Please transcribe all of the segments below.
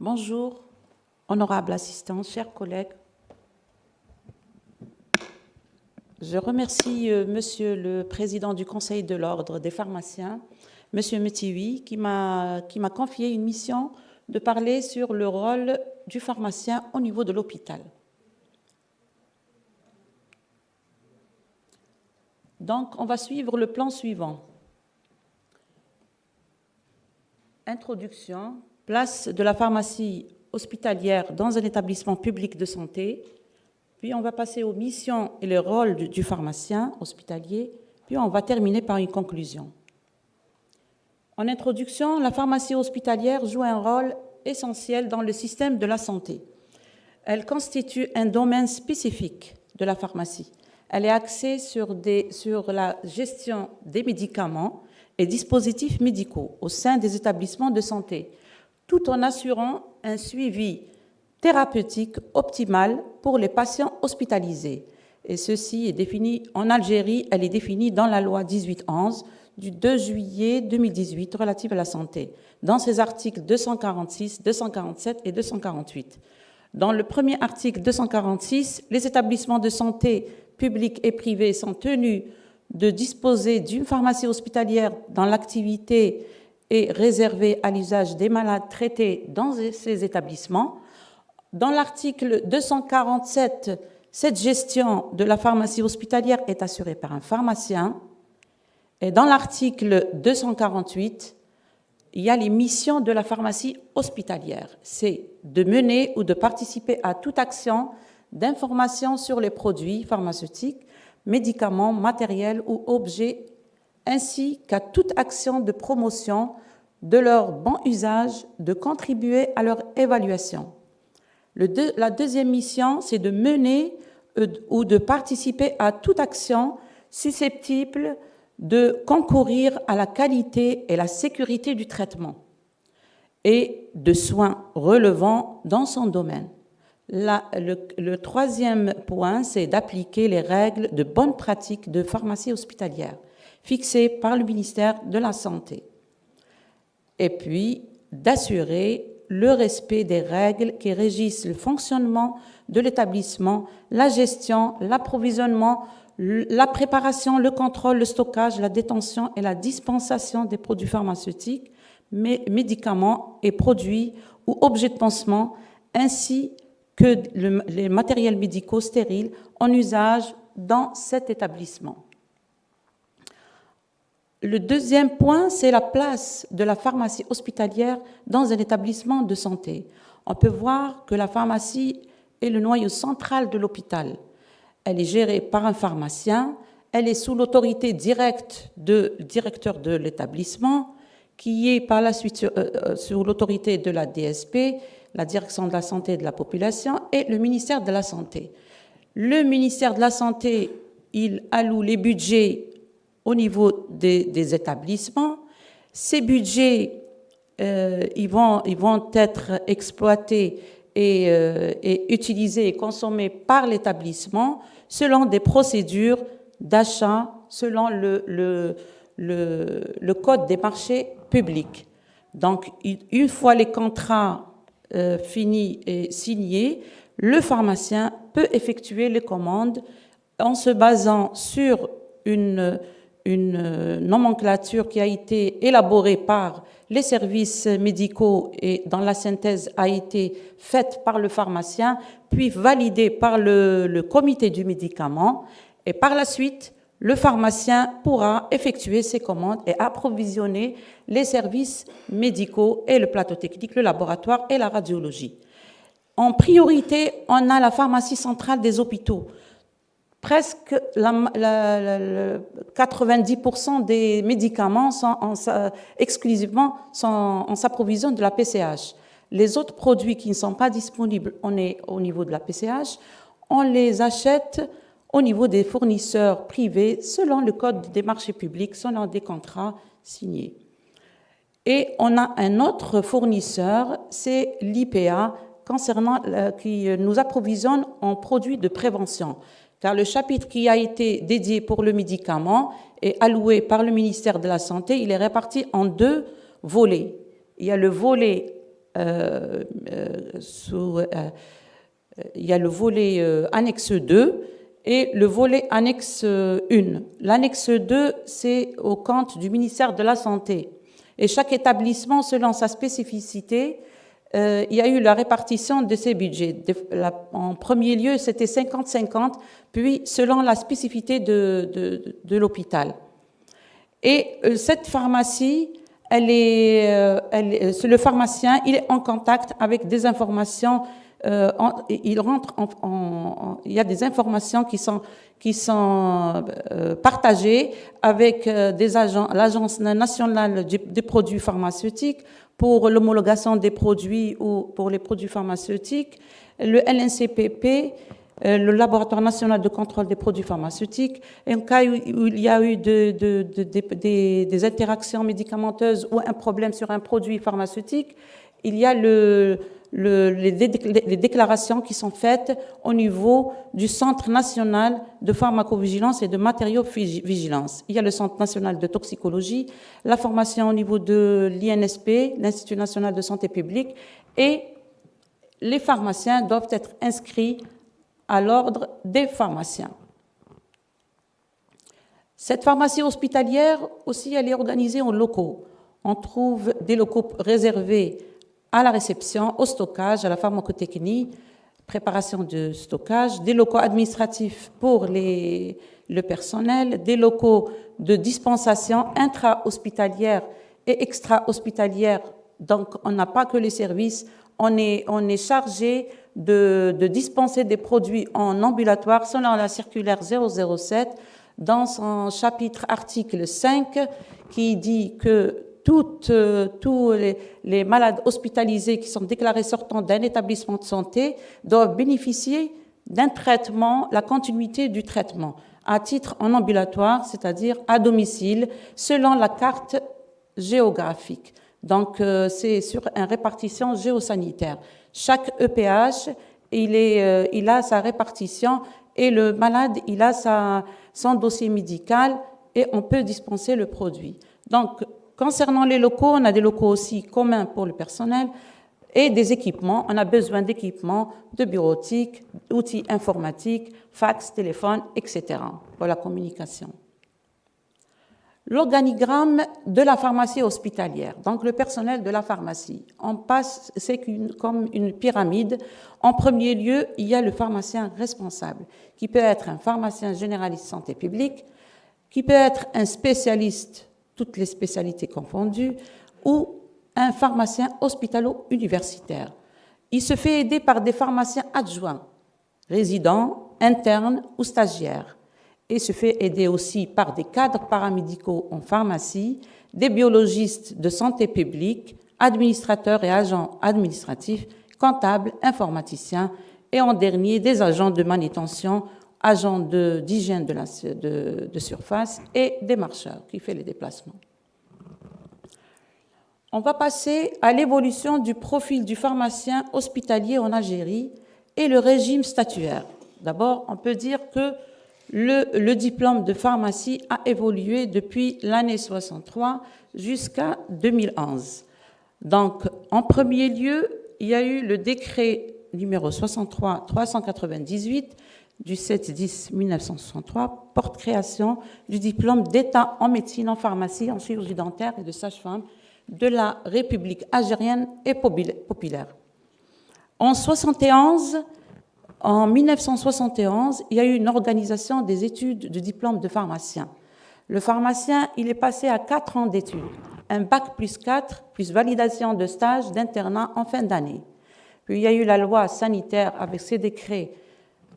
Bonjour, honorable assistant, chers collègues. Je remercie Monsieur le Président du Conseil de l'Ordre des pharmaciens, Monsieur Metiwi, qui m'a confié une mission de parler sur le rôle du pharmacien au niveau de l'hôpital. Donc, on va suivre le plan suivant. Introduction, place de la pharmacie hospitalière dans un établissement public de santé. Puis on va passer aux missions et le rôle du pharmacien hospitalier. Puis on va terminer par une conclusion. En introduction, la pharmacie hospitalière joue un rôle essentiel dans le système de la santé. Elle constitue un domaine spécifique de la pharmacie. Elle est axée sur la gestion des médicaments et dispositifs médicaux au sein des établissements de santé, tout en assurant un suivi thérapeutique optimal pour les patients hospitalisés. Et ceci est défini en Algérie, elle est définie dans la loi 1811 du 2 juillet 2018 relative à la santé, dans ses articles 246, 247 et 248. Dans le premier article 246, les établissements de santé publics et privés sont tenus de disposer d'une pharmacie hospitalière dans l'activité et réservée à l'usage des malades traités dans ces établissements. Dans l'article 247, cette gestion de la pharmacie hospitalière est assurée par un pharmacien. Et dans l'article 248, il y a les missions de la pharmacie hospitalière. C'est de mener ou de participer à toute action d'information sur les produits pharmaceutiques, médicaments, matériels ou objets, ainsi qu'à toute action de promotion de leur bon usage, de contribuer à leur évaluation. La deuxième mission, c'est de mener ou de participer à toute action susceptible de concourir à la qualité et la sécurité du traitement et de soins relevant dans son domaine. Le troisième point, c'est d'appliquer les règles de bonne pratique de pharmacie hospitalière fixées par le ministère de la Santé. Et puis, d'assurer le respect des règles qui régissent le fonctionnement de l'établissement, la gestion, l'approvisionnement, la préparation, le contrôle, le stockage, la détention et la dispensation des produits pharmaceutiques, médicaments et produits ou objets de pansement, ainsi que les matériels médicaux stériles en usage dans cet établissement. Le deuxième point, c'est la place de la pharmacie hospitalière dans un établissement de santé. On peut voir que la pharmacie est le noyau central de l'hôpital. Elle est gérée par un pharmacien, elle est sous l'autorité directe du directeur de l'établissement, qui est par la suite sous l'autorité de la DSP, la Direction de la santé et de la population, et le ministère de la Santé. Le ministère de la Santé, il alloue les budgets au niveau des établissements. Ces budgets, ils vont être exploités et utilisés et consommés par l'établissement selon des procédures d'achat, selon le code des marchés publics. Donc, une fois les contrats finis et signés, le pharmacien peut effectuer les commandes en se basant sur une nomenclature qui a été élaborée par les services médicaux et dont la synthèse a été faite par le pharmacien, puis validée par le comité du médicament. Et par la suite, le pharmacien pourra effectuer ses commandes et approvisionner les services médicaux et le plateau technique, le laboratoire et la radiologie. En priorité, on a la pharmacie centrale des hôpitaux. Presque 90% des médicaments exclusivement on s'approvisionne de la PCH. Les autres produits qui ne sont pas disponibles, on est au niveau de la PCH, on les achète au niveau des fournisseurs privés selon le code des marchés publics, selon des contrats signés. Et on a un autre fournisseur, c'est l'IPA, qui nous approvisionne en produits de prévention. Car le chapitre qui a été dédié pour le médicament est alloué par le ministère de la Santé, il est réparti en deux volets. Il y a le volet il y a le volet annexe 2 et le volet annexe 1. L'annexe 2, c'est au compte du ministère de la Santé. Et chaque établissement, selon sa spécificité, il y a eu la répartition de ces budgets. En premier lieu, c'était 50-50, puis selon la spécificité de l'hôpital. Et cette pharmacie, le pharmacien, il est en contact avec des informations, il y a des informations qui sont partagées avec l'Agence nationale des produits pharmaceutiques pour l'homologation des produits ou pour les produits pharmaceutiques, le LNCPP, le laboratoire national de contrôle des produits pharmaceutiques. Et en cas où il y a eu des interactions médicamenteuses ou un problème sur un produit pharmaceutique, il y a les déclarations qui sont faites au niveau du Centre national de pharmacovigilance et de matériaux-vigilance. Il y a le Centre national de toxicologie, la formation au niveau de l'INSP, l'Institut national de santé publique, et les pharmaciens doivent être inscrits à l'ordre des pharmaciens. Cette pharmacie hospitalière aussi, elle est organisée en locaux. On trouve des locaux réservés à la réception, au stockage, à la pharmacotechnie, préparation de stockage, des locaux administratifs pour le personnel, des locaux de dispensation intra-hospitalière et extra-hospitalière. Donc, on n'a pas que les services, on est chargé de dispenser des produits en ambulatoire selon la circulaire 007 dans son chapitre article 5 qui dit que tous les malades hospitalisés qui sont déclarés sortant d'un établissement de santé doivent bénéficier d'un traitement, la continuité du traitement, à titre en ambulatoire, c'est-à-dire à domicile, selon la carte géographique. Donc, c'est sur une répartition géosanitaire. Chaque EPH, il a sa répartition et le malade, il a son dossier médical et on peut dispenser le produit. Donc, concernant les locaux, on a des locaux aussi communs pour le personnel et des équipements. On a besoin d'équipements, de bureautique, d'outils informatiques, fax, téléphone, etc. pour la communication. L'organigramme de la pharmacie hospitalière, donc le personnel de la pharmacie. C'est comme une pyramide. En premier lieu, il y a le pharmacien responsable, qui peut être un pharmacien généraliste santé publique, qui peut être un spécialiste, toutes les spécialités confondues, ou un pharmacien hospitalo-universitaire. Il se fait aider par des pharmaciens adjoints, résidents, internes ou stagiaires, et se fait aider aussi par des cadres paramédicaux en pharmacie, des biologistes de santé publique, administrateurs et agents administratifs, comptables, informaticiens, et en dernier, des agents de manutention, agents d'hygiène de surface et des marcheurs qui font les déplacements. On va passer à l'évolution du profil du pharmacien hospitalier en Algérie et le régime statutaire. D'abord, on peut dire que le diplôme de pharmacie a évolué depuis l'année 63 jusqu'à 2011. Donc, en premier lieu, il y a eu le décret numéro 63-398 du 7-10-1963 porte création du diplôme d'État en médecine, en pharmacie, en chirurgie dentaire et de sage-femme de la République algérienne et populaire. En 1971, il y a eu une organisation des études de diplôme de pharmacien. Le pharmacien, il est passé à 4 ans d'études, un bac plus 4, plus validation de stage d'internat en fin d'année. Puis il y a eu la loi sanitaire avec ses décrets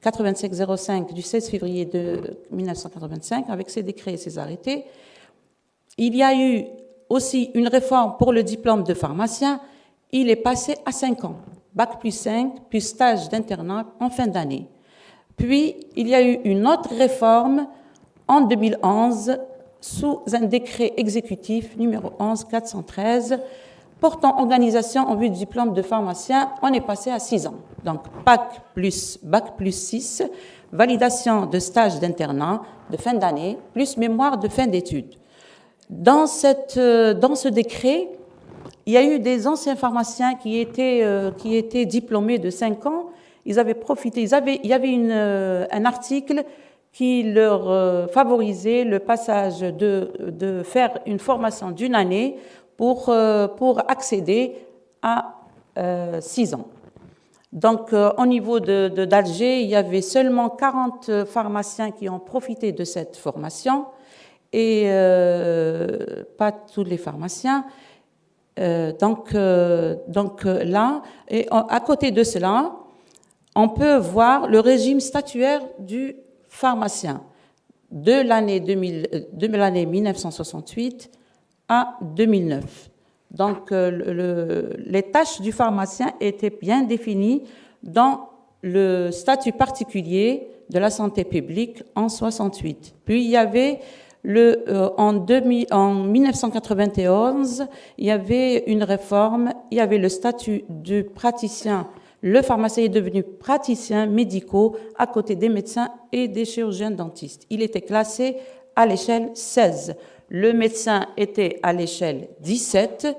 8505 du 16 février de 1985, avec ses décrets et ses arrêtés. Il y a eu aussi une réforme pour le diplôme de pharmacien. Il est passé à 5 ans. Bac plus 5, plus stage d'internat en fin d'année. Puis, il y a eu une autre réforme en 2011 sous un décret exécutif numéro 11-413 portant organisation en vue du diplôme de pharmacien. On est passé à 6 ans. Donc, bac plus 6, validation de stage d'internat de fin d'année, plus mémoire de fin d'études. Dans ce décret, il y a eu des anciens pharmaciens qui étaient diplômés de 5 ans. Ils avaient profité, il y avait un article qui leur favorisait le passage de faire une formation d'une année pour accéder à 6 ans. Donc, au niveau d'Alger, il y avait seulement 40 pharmaciens qui ont profité de cette formation et pas tous les pharmaciens. Donc là, et à côté de cela, on peut voir le régime statutaire du pharmacien de l'année 1968 à 2009. Donc, les tâches du pharmacien étaient bien définies dans le statut particulier de la santé publique en 68. Puis, il y avait en 1991, il y avait une réforme, il y avait le statut du praticien. Le pharmacien est devenu praticien médical à côté des médecins et des chirurgiens dentistes. Il était classé à l'échelle 16. Le médecin était à l'échelle 17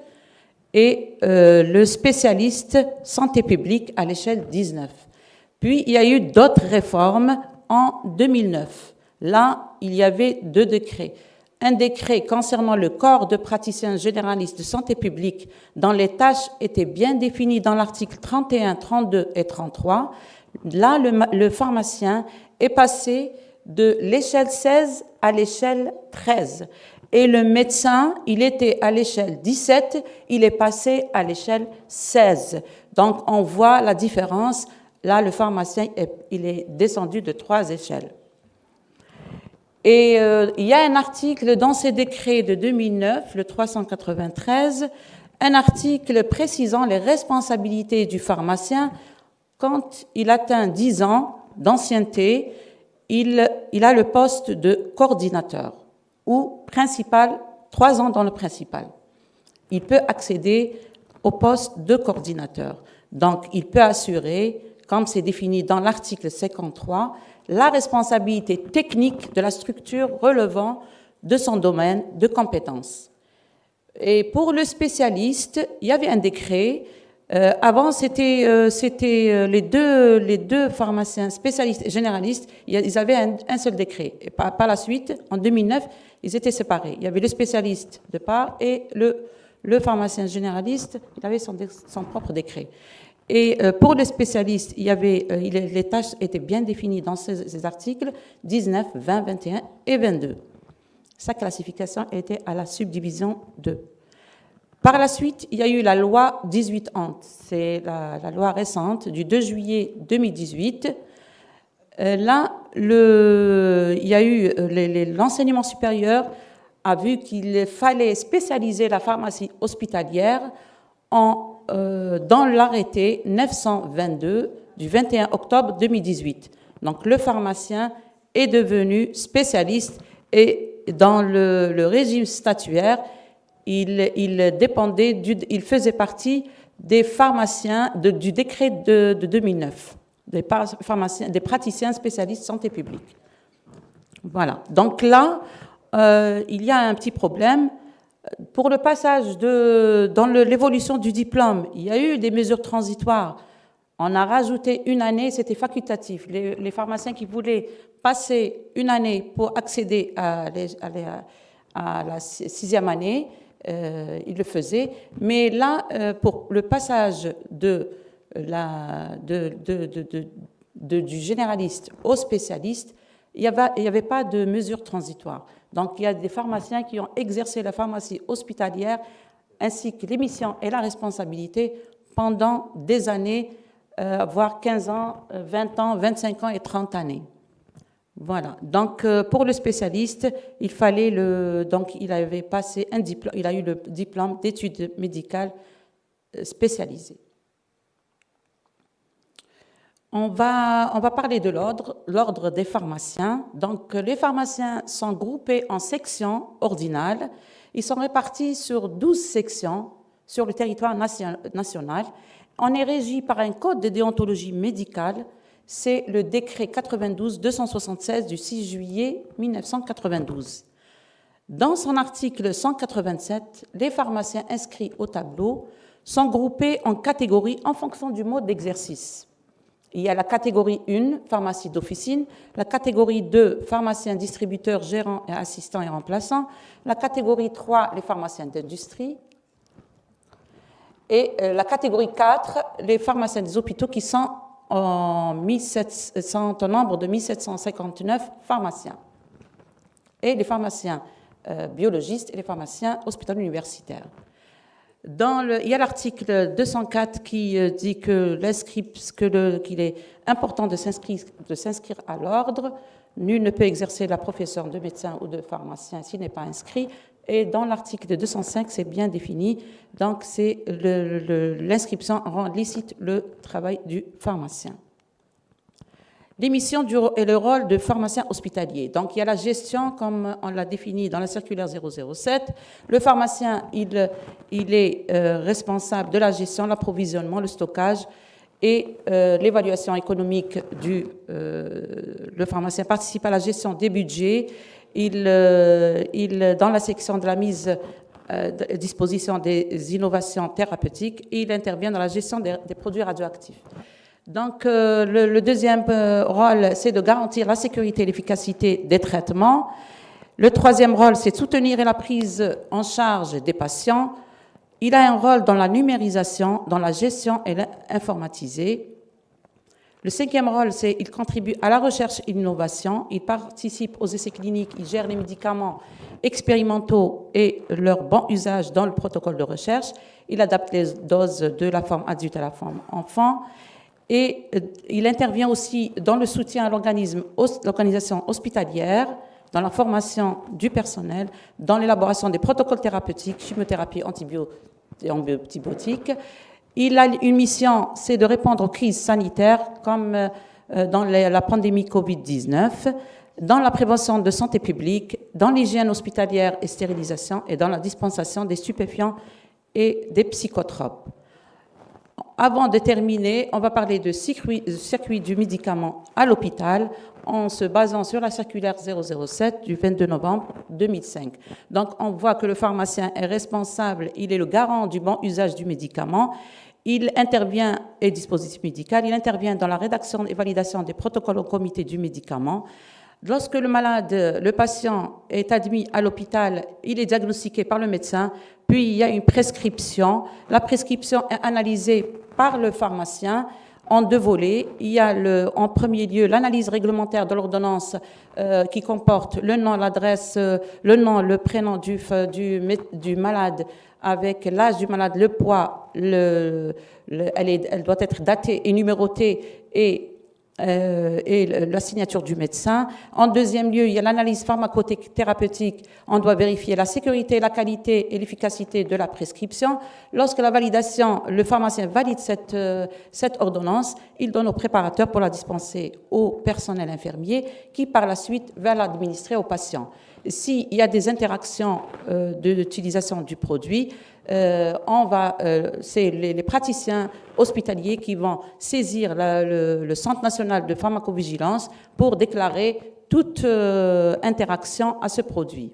et le spécialiste santé publique à l'échelle 19. Puis, il y a eu d'autres réformes en 2009. Là, il y avait 2 décrets. Un décret concernant le corps de praticiens généralistes de santé publique dont les tâches étaient bien définies dans l'article 31, 32 et 33. Là, le pharmacien est passé de l'échelle 16 à l'échelle 13. Et le médecin, il était à l'échelle 17, il est passé à l'échelle 16. Donc, on voit la différence. Là, le pharmacien, il est descendu de 3 échelles. Et il y a un article dans ces décrets de 2009, le 393, un article précisant les responsabilités du pharmacien quand il atteint 10 ans d'ancienneté, il a le poste de coordinateur ou principal, 3 ans dans le principal. Il peut accéder au poste de coordinateur. Donc, il peut assurer, comme c'est défini dans l'article 53, la responsabilité technique de la structure relevant de son domaine de compétence. Et pour le spécialiste, il y avait un décret. Avant, c'était les deux pharmaciens spécialistes et généralistes, ils avaient un seul décret. Et par la suite, en 2009, ils étaient séparés. Il y avait le spécialiste de part et le pharmacien généraliste, il avait son propre décret. Et pour les spécialistes, les tâches étaient bien définies dans ces articles 19, 20, 21 et 22. Sa classification était à la subdivision 2. Par la suite, il y a eu la loi 18-Ante. C'est la loi récente du 2 juillet 2018. Là, il y a eu l'enseignement supérieur a vu qu'il fallait spécialiser la pharmacie hospitalière dans l'arrêté 922 du 21 octobre 2018. Donc, le pharmacien est devenu spécialiste et dans le régime statutaire, il faisait partie des pharmaciens du décret de 2009, des praticiens spécialistes santé publique. Voilà. Donc là, il y a un petit problème. Pour le passage dans l'évolution du diplôme, il y a eu des mesures transitoires. On a rajouté une année, c'était facultatif. Les pharmaciens qui voulaient passer une année pour accéder à la 6e année, ils le faisaient. Mais là, pour le passage du généraliste au spécialiste, il n'y avait pas de mesures transitoires. Donc, il y a des pharmaciens qui ont exercé la pharmacie hospitalière ainsi que les missions et la responsabilité pendant des années, voire 15 ans, 20 ans, 25 ans et 30 années. Voilà. Donc, pour le spécialiste, il avait passé un diplôme, il a eu le diplôme d'études médicales spécialisées. On va parler de l'ordre des pharmaciens. Donc, les pharmaciens sont groupés en sections ordinales. Ils sont répartis sur 12 sections sur le territoire national. On est régi par un code de déontologie médicale. C'est le décret 92-276 du 6 juillet 1992. Dans son article 187, les pharmaciens inscrits au tableau sont groupés en catégories en fonction du mode d'exercice. Il y a la catégorie 1, pharmacie d'officine, la catégorie 2, pharmaciens distributeurs, gérants et assistants et remplaçants, la catégorie 3, les pharmaciens d'industrie, et la catégorie 4, les pharmaciens des hôpitaux qui sont au nombre de 1759 pharmaciens, et les pharmaciens biologistes et les pharmaciens hospitaliers universitaires. Il y a l'article 204 qui dit qu'il est important de s'inscrire à l'ordre. Nul ne peut exercer la profession de médecin ou de pharmacien s'il n'est pas inscrit. Et dans l'article 205, c'est bien défini. Donc, c'est l'inscription rend licite le travail du pharmacien. Les missions et le rôle de pharmacien hospitalier. Donc, il y a la gestion, comme on l'a défini dans la circulaire 007. Le pharmacien, il est responsable de la gestion, l'approvisionnement, le stockage et l'évaluation économique le pharmacien participe à la gestion des budgets. Dans la section de la mise à disposition des innovations thérapeutiques, il intervient dans la gestion des produits radioactifs. Donc, le deuxième rôle, c'est de garantir la sécurité et l'efficacité des traitements. Le troisième rôle, c'est de soutenir la prise en charge des patients. Il a un rôle dans la numérisation, dans la gestion et l'informatisée. Le cinquième rôle, c'est qu'il contribue à la recherche et l'innovation. Il participe aux essais cliniques, il gère les médicaments expérimentaux et leur bon usage dans le protocole de recherche. Il adapte les doses de la forme adulte à la forme enfant. Et il intervient aussi dans le soutien à l'organisation hospitalière, dans la formation du personnel, dans l'élaboration des protocoles thérapeutiques, chimiothérapie, antibiotiques. Il a une mission, c'est de répondre aux crises sanitaires, comme dans la pandémie Covid-19, dans la prévention de santé publique, dans l'hygiène hospitalière et stérilisation, et dans la dispensation des stupéfiants et des psychotropes. Avant de terminer, on va parler de circuit du médicament à l'hôpital en se basant sur la circulaire 007 du 22 novembre 2005. Donc, on voit que le pharmacien est responsable, il est le garant du bon usage du médicament. Il intervient, et dispositif médical, il intervient dans la rédaction et validation des protocoles au comité du médicament. Lorsque le patient est admis à l'hôpital, il est diagnostiqué par le médecin, puis il y a une prescription. La prescription est analysée par le pharmacien en deux volets. Il y a en premier lieu l'analyse réglementaire de l'ordonnance qui comporte le nom, l'adresse, le prénom du malade avec l'âge du malade, le poids, elle doit être datée et numérotée et la signature du médecin. En deuxième lieu, il y a l'analyse pharmacothérapeutique. On doit vérifier la sécurité, la qualité et l'efficacité de la prescription. Lorsque la validation, le pharmacien valide cette ordonnance, il donne au préparateur pour la dispenser au personnel infirmier qui, par la suite, va l'administrer au patient. S'il y a des interactions d'utilisation du produit, c'est les praticiens hospitaliers qui vont saisir le Centre national de pharmacovigilance pour déclarer toute interaction à ce produit.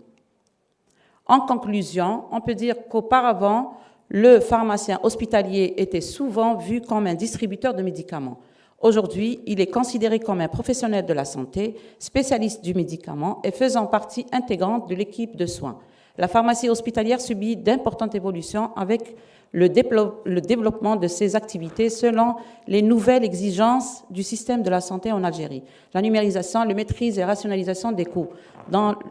En conclusion, on peut dire qu'auparavant, le pharmacien hospitalier était souvent vu comme un distributeur de médicaments. Aujourd'hui, il est considéré comme un professionnel de la santé, spécialiste du médicament et faisant partie intégrante de l'équipe de soins. La pharmacie hospitalière subit d'importantes évolutions avec le développement de ses activités selon les nouvelles exigences du système de la santé en Algérie. La numérisation, la maîtrise et la rationalisation des coûts,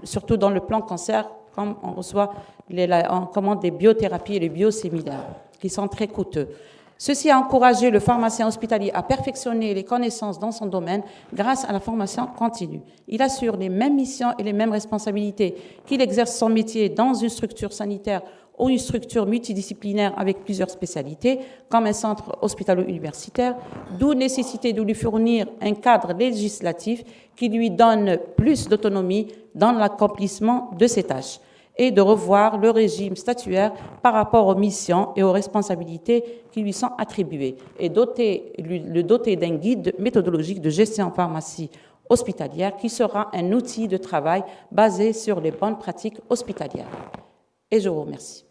surtout dans le plan cancer, comme on reçoit on commande des biothérapies et les biosimilaires, qui sont très coûteux. Ceci a encouragé le pharmacien hospitalier à perfectionner les connaissances dans son domaine grâce à la formation continue. Il assure les mêmes missions et les mêmes responsabilités qu'il exerce son métier dans une structure sanitaire ou une structure multidisciplinaire avec plusieurs spécialités, comme un centre hospitalo-universitaire, d'où nécessité de lui fournir un cadre législatif qui lui donne plus d'autonomie dans l'accomplissement de ses tâches et de revoir le régime statutaire par rapport aux missions et aux responsabilités qui lui sont attribuées, et le doter d'un guide méthodologique de gestion en pharmacie hospitalière qui sera un outil de travail basé sur les bonnes pratiques hospitalières. Et je vous remercie.